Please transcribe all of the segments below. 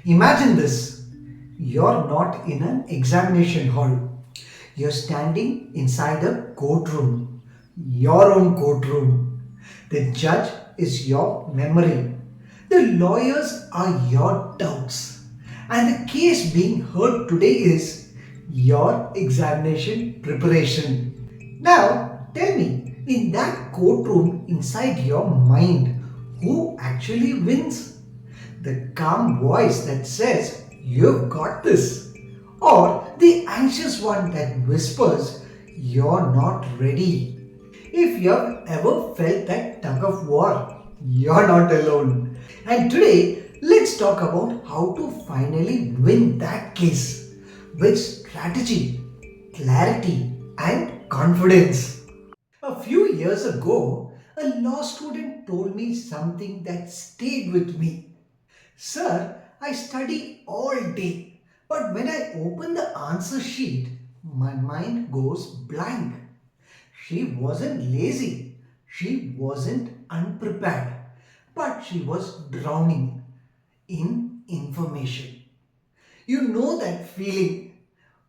Imagine this. You're not in an examination hall. You're standing inside a courtroom. Your own courtroom. The judge is your memory. The lawyers are your doubts. And the case being heard today is your examination preparation. Now, tell me, in that courtroom inside your mind, who actually wins? The calm voice that says, "You've got this," or the anxious one that whispers, "You're not ready." If you've ever felt that tug of war, you're not alone. And today, let's talk about how to finally win that case with strategy, clarity, and confidence. A few years ago, a law student told me something that stayed with me. "Sir, I study all day, but when I open the answer sheet, my mind goes blank." She wasn't lazy, she wasn't unprepared, but she was drowning in information. You know that feeling.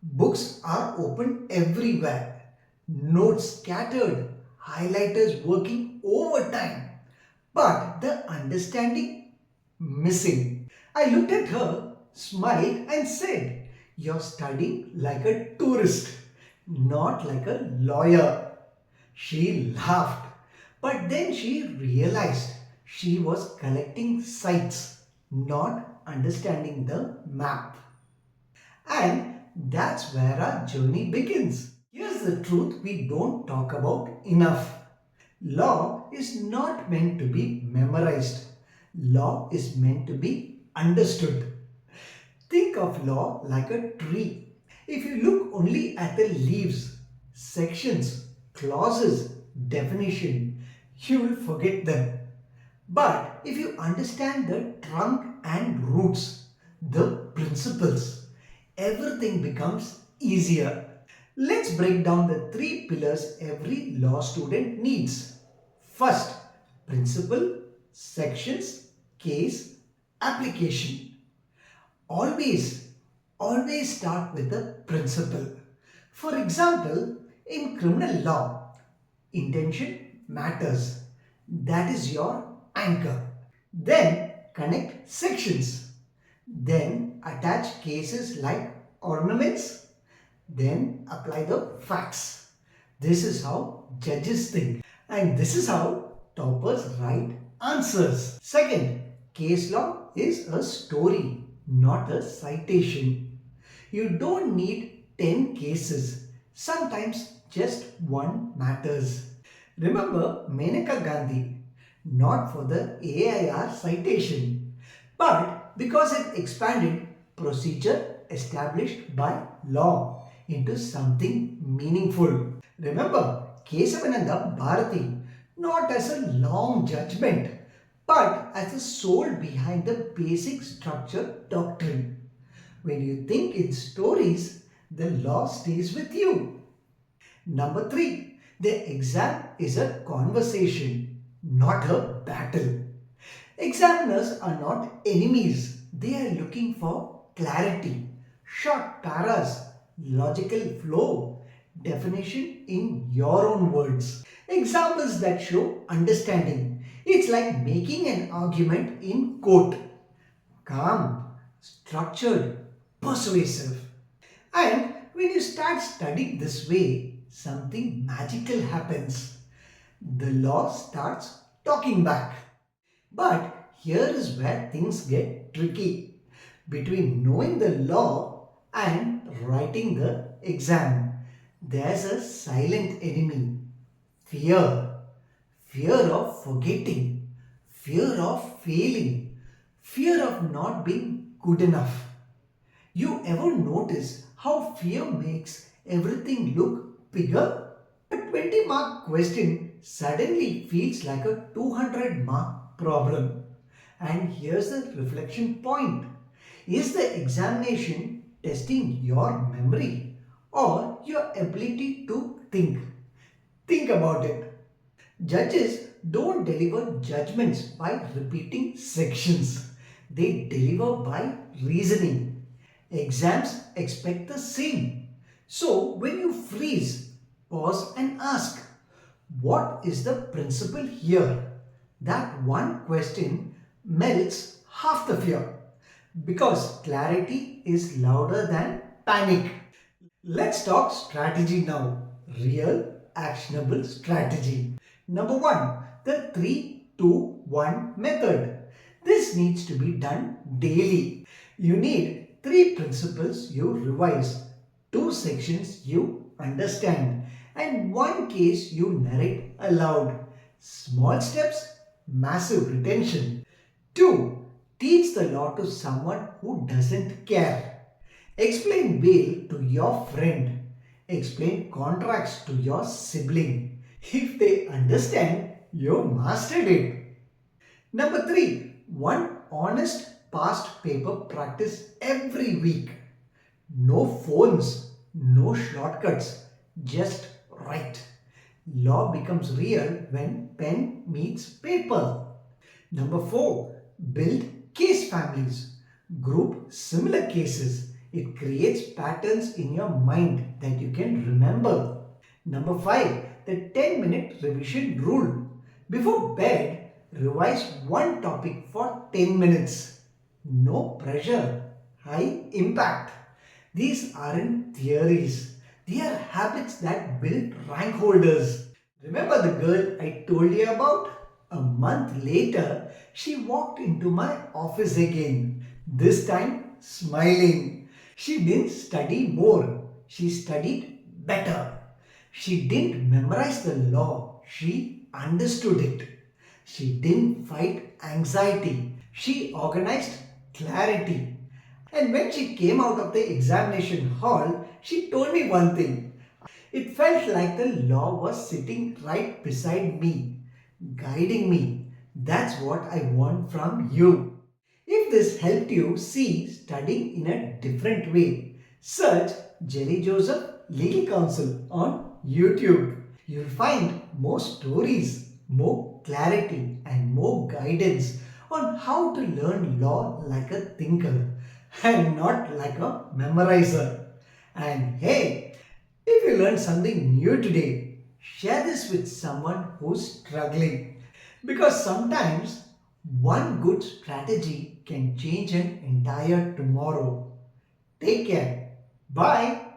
Books are open everywhere, notes scattered, highlighters working overtime, but the understanding missing. I looked at her, smiled, and said, "You're studying like a tourist, not like a lawyer." She laughed, but then she realized she was collecting sights, not understanding the map. And that's where our journey begins. Here's the truth we don't talk about enough. Law is not meant to be memorized. Law is meant to be understood. Think of law like a tree. If you look only at the leaves, sections, clauses, definition, you will forget them. But if you understand the trunk and roots, the principles, everything becomes easier. Let's break down the three pillars every law student needs. First, principle, sections, case, application. Always, always start with the principle. For example, in criminal law, intention matters. That is your anchor. Then connect sections. Then attach cases like ornaments. Then apply the facts. This is how judges think. And this is how toppers write answers. Second, case law is a story, not a citation. You don't need 10 cases. Sometimes just one matters. Remember Menaka Gandhi, not for the AIR citation, but because it expanded procedure established by law into something meaningful. Remember Kesavananda Bharati, not as a long judgment, but as the soul behind the basic structure doctrine. When you think in stories, the law stays with you. Number three, the exam is a conversation, not a battle. Examiners are not enemies, they are looking for clarity, short paras, logical flow, definition in your own words, examples that show understanding. It's like making an argument in court. Calm, structured, persuasive. And when you start studying this way, something magical happens. The law starts talking back. But here is where things get tricky. Between knowing the law and writing the exam, there's a silent enemy: fear. Fear of forgetting, fear of failing, fear of not being good enough. You ever notice how fear makes everything look bigger? A 20-mark question suddenly feels like a 200-mark problem. And here's the reflection point. Is the examination testing your memory or your ability to think? Think about it. Judges don't deliver judgments by repeating sections. They deliver by reasoning. Exams expect the same. So when you freeze, pause and ask, what is the principle here? That one question melts half the fear because clarity is louder than panic. Let's talk strategy now. Real, actionable strategy. Number one, the 3-2-1 method. This needs to be done daily. You need three principles you revise, two sections you understand, and one case you narrate aloud. Small steps, massive retention. 2. Teach the law to someone who doesn't care. Explain bail to your friend. Explain contracts to your sibling. If they understand, you mastered it. Number 3. One honest past paper practice every week. No phones, no shortcuts, just write. Law becomes real when pen meets paper. Number 4. Build case families. Group similar cases. It creates patterns in your mind that you can remember. Number 5. The 10-minute revision rule. Before bed, revise one topic for 10 minutes. No pressure, high impact. These aren't theories, they are habits that build rank holders. Remember the girl I told you about? A month later, she walked into my office again, this time smiling. She didn't study more, she studied better. She didn't memorize the law, she understood it. She didn't fight anxiety, she organized clarity. And when she came out of the examination hall, she told me one thing. It felt like the law was sitting right beside me, guiding me. That's what I want from you. If this helped you see studying in a different way, search Jerry Joseph Legal Counsel on YouTube. You'll find more stories, more clarity, and more guidance on how to learn law like a thinker and not like a memorizer. And hey, if you learned something new today, share this with someone who's struggling. Because sometimes one good strategy can change an entire tomorrow. Take care. Bye.